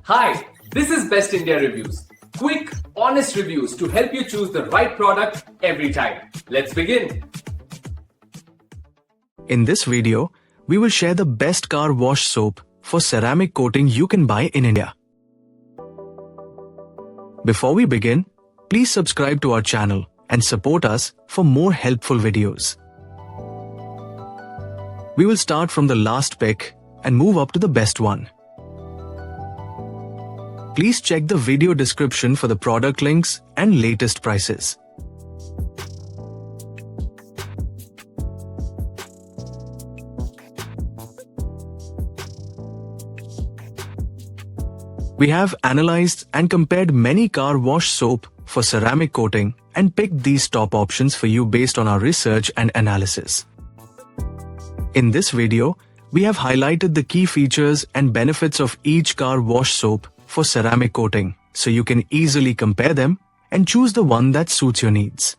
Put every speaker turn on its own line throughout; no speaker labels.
Hi, this is Best India Reviews. Quick, honest reviews to help you choose the right product every time. Let's begin.
In this video, we will share the best car wash soap for ceramic coating you can buy in India. Before we begin, please subscribe to our channel and support us for more helpful videos. We will start from the last pick and move up to the best one. Please check the video description for the product links and latest prices. We have analyzed and compared many car wash soap for ceramic coating and picked these top options for you based on our research and analysis. In this video, we have highlighted the key features and benefits of each car wash soap for ceramic coating, so you can easily compare them and choose the one that suits your needs.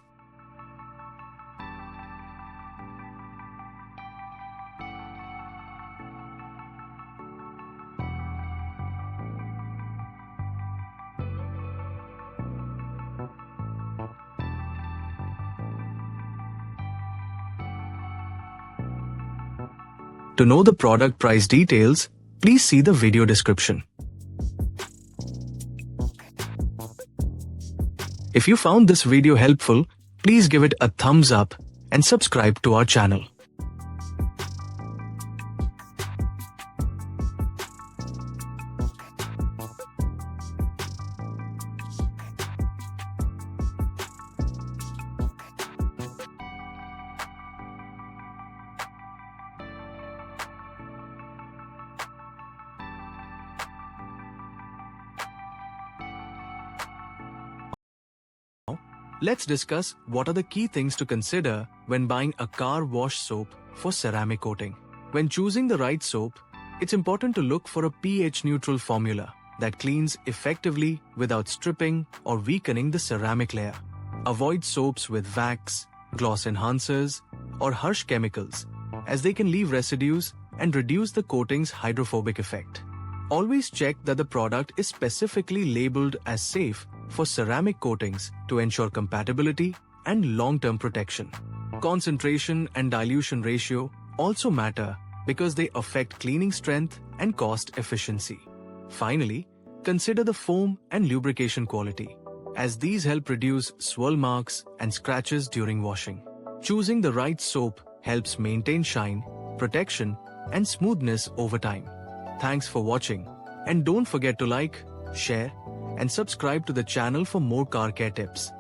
To know the product price details, please see the video description. If you found this video helpful, please give it a thumbs up and subscribe to our channel. Let's discuss what are the key things to consider when buying a car wash soap for ceramic coating. When choosing the right soap, it's important to look for a pH-neutral formula that cleans effectively without stripping or weakening the ceramic layer. Avoid soaps with wax, gloss enhancers, or harsh chemicals, as they can leave residues and reduce the coating's hydrophobic effect. Always check that the product is specifically labeled as safe for ceramic coatings to ensure compatibility and long-term protection. Concentration and dilution ratio also matter because they affect cleaning strength and cost efficiency. Finally, consider the foam and lubrication quality, as these help reduce swirl marks and scratches during washing. Choosing the right soap helps maintain shine, protection, and smoothness over time. Thanks for watching, and don't forget to like, share, and subscribe to the channel for more car care tips.